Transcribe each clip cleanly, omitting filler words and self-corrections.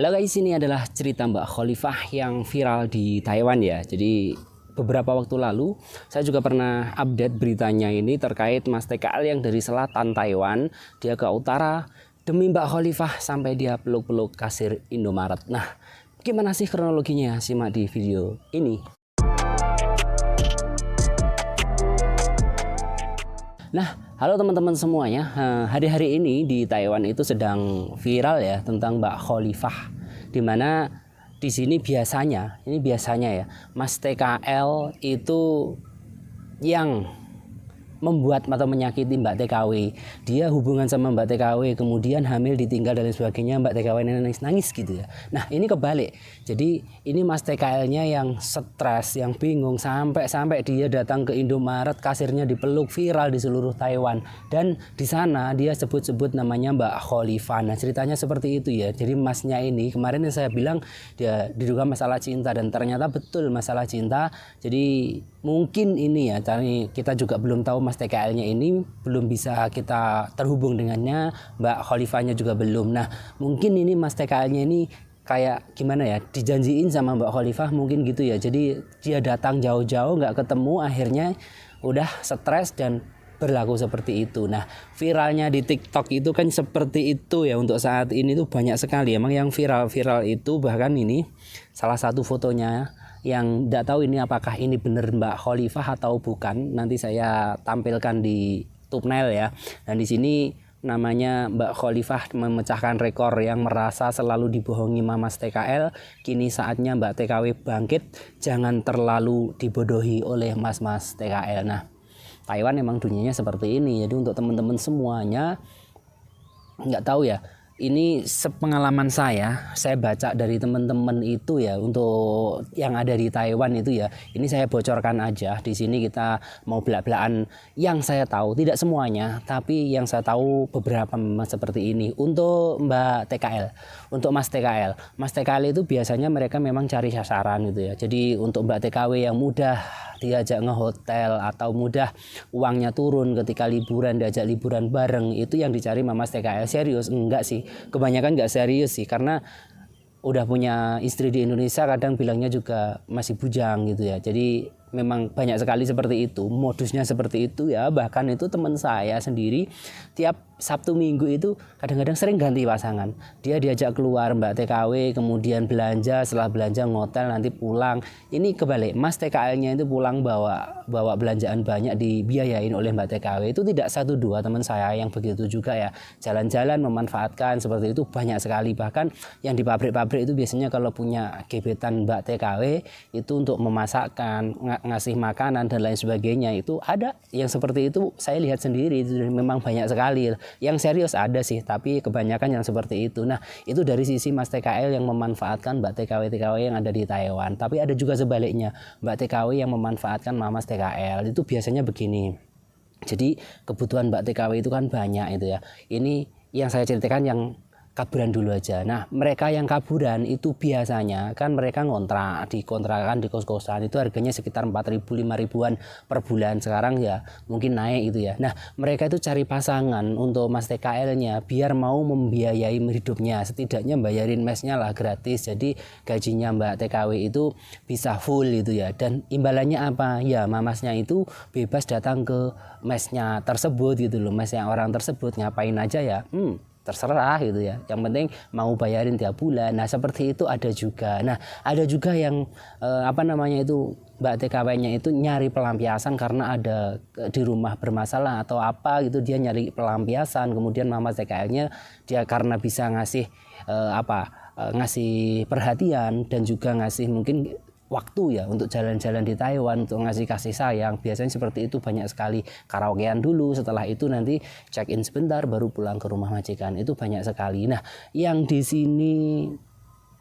Halo guys, ini adalah cerita Mbak Khalifah yang viral di Taiwan ya. Jadi beberapa waktu lalu saya juga pernah update beritanya ini terkait Mas TKL yang dari selatan Taiwan dia ke utara demi Mbak Khalifah sampai dia peluk-peluk kasir Indomaret. Nah, gimana sih kronologinya? Simak di video ini. Nah, halo teman-teman semuanya. Hari-hari ini di Taiwan itu sedang viral ya tentang Mbak Khalifah, dimana di sini biasanya ya Mas TKL itu yang membuat atau menyakiti Mbak TKW. Dia hubungan sama Mbak TKW, kemudian hamil, ditinggal dan lain sebagainya. Mbak TKW nangis gitu ya. Nah, ini kebalik. Jadi ini Mas TKL-nya yang stres, yang bingung sampai dia datang ke Indomaret, kasirnya dipeluk, viral di seluruh Taiwan. Dan di sana dia sebut-sebut namanya Mbak Khalifah. Nah, ceritanya seperti itu ya. Jadi Masnya ini kemarin yang saya bilang dia diduga masalah cinta dan ternyata betul masalah cinta. Jadi mungkin ini ya, kita juga belum tahu Mas TKL-nya ini, belum bisa kita terhubung dengannya, Mbak Khalifahnya juga belum. Nah, mungkin ini Mas TKL-nya ini kayak gimana ya, dijanjiin sama Mbak Khalifah mungkin gitu ya. Jadi dia datang jauh-jauh nggak ketemu, akhirnya udah stres dan berlaku seperti itu. Nah, viralnya di TikTok itu kan seperti itu ya, untuk saat ini tuh banyak sekali emang yang viral itu. Bahkan ini salah satu fotonya yang tidak tahu ini apakah ini benar Mbak Khalifah atau bukan, nanti saya tampilkan di thumbnail ya. Dan di sini namanya Mbak Khalifah memecahkan rekor yang merasa selalu dibohongi Mas TKL. Kini saatnya Mbak TKW bangkit, jangan terlalu dibodohi oleh Mas TKL. Nah, Taiwan memang dunianya seperti ini. Jadi untuk teman-teman semuanya, nggak tahu ya, ini sepengalaman saya baca dari teman-teman itu ya, untuk yang ada di Taiwan itu ya. Ini saya bocorkan aja di sini, kita mau belak-belakan yang saya tahu, tidak semuanya, tapi yang saya tahu beberapa memang seperti ini. Untuk Mbak TKL, untuk Mas TKL itu biasanya mereka memang cari sasaran gitu ya. Jadi untuk Mbak TKW yang mudah diajak ngehotel atau mudah uangnya turun ketika liburan, diajak liburan bareng, itu yang dicari Mas TKL. Serius enggak sih, kebanyakan enggak serius sih, karena udah punya istri di Indonesia, kadang bilangnya juga masih bujang gitu ya. Jadi memang banyak sekali seperti itu, modusnya seperti itu ya. Bahkan itu teman saya sendiri tiap Sabtu Minggu itu kadang-kadang sering ganti pasangan. Dia diajak keluar Mbak TKW, kemudian belanja, setelah belanja ngotel, nanti pulang. Ini kebalik, Mas TKL-nya itu pulang bawa belanjaan banyak, dibiayain oleh Mbak TKW. Itu tidak satu dua teman saya yang begitu juga ya. Jalan-jalan memanfaatkan seperti itu banyak sekali. Bahkan yang di pabrik-pabrik itu biasanya kalau punya gebetan Mbak TKW itu untuk memasakkan, ngasih makanan dan lain sebagainya, itu ada yang seperti itu. Saya lihat sendiri, itu memang banyak sekali. Yang serius ada sih, tapi kebanyakan yang seperti itu. Nah, itu dari sisi Mas TKL yang memanfaatkan Mbak TKW yang ada di Taiwan. Tapi ada juga sebaliknya, Mbak TKW yang memanfaatkan Mas TKL. Itu biasanya begini. Jadi kebutuhan Mbak TKW itu kan banyak itu ya. Ini yang saya ceritakan yang kaburan dulu aja. Nah, mereka yang kaburan itu biasanya kan mereka ngontrak di kontrakan, di kos-kosan, itu harganya sekitar 4.000 5.000-an per bulan. Sekarang ya mungkin naik itu ya. Nah, mereka itu cari pasangan untuk Mas TKL-nya biar mau membiayai hidupnya, setidaknya bayarin mesnya lah gratis. Jadi gajinya Mbak TKW itu bisa full itu ya. Dan imbalannya apa? Ya, mamasnya itu bebas datang ke mesnya tersebut gitu loh. Mesnya orang tersebut ngapain aja ya? Terserah gitu ya, yang penting mau bayarin tiap bulan. Nah, seperti itu ada juga. Nah, ada juga yang Mbak TKW-nya itu nyari pelampiasan karena ada di rumah bermasalah atau apa gitu, dia nyari pelampiasan. Kemudian Mama TKL-nya dia karena bisa ngasih ngasih perhatian dan juga ngasih mungkin waktu ya untuk jalan-jalan di Taiwan, untuk ngasih kasih sayang. Biasanya seperti itu banyak sekali. Karaokean dulu, setelah itu nanti check-in sebentar baru pulang ke rumah majikan. Itu banyak sekali. Nah, yang di sini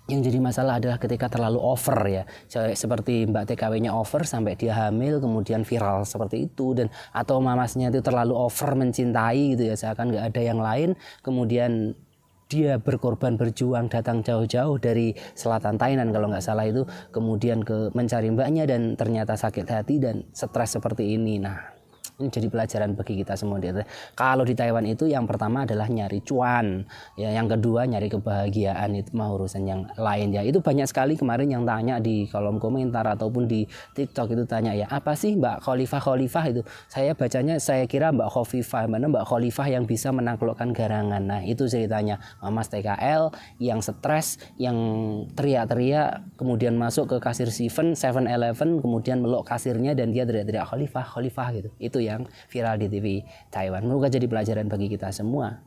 yang jadi masalah adalah ketika terlalu over ya. Seperti Mbak TKW-nya over sampai dia hamil, kemudian viral seperti itu. Dan atau mamasnya itu terlalu over mencintai gitu ya, seakan nggak ada yang lain. Kemudian dia berkorban, berjuang, datang jauh-jauh dari selatan Thailand kalau nggak salah itu, kemudian mencari mbaknya dan ternyata sakit hati dan stres seperti ini. Nah, Ini jadi pelajaran bagi kita semua. Kalau di Taiwan itu yang pertama adalah nyari cuan, ya, yang kedua nyari kebahagiaan, itu mah urusan yang lain ya. Itu banyak sekali kemarin yang tanya di kolom komentar ataupun di TikTok itu tanya ya, apa sih Mbak Khalifah itu? Saya bacanya saya kira Mbak Khofifah, mana Mbak Khalifah yang bisa menaklukkan garangan. Nah, itu ceritanya Mas TKL yang stres, yang teriak-teriak, kemudian masuk ke kasir 7-Eleven, kemudian meluk kasirnya dan dia teriak-teriak Khalifah gitu. Itu yang viral di TV Taiwan. Semoga jadi pelajaran bagi kita semua.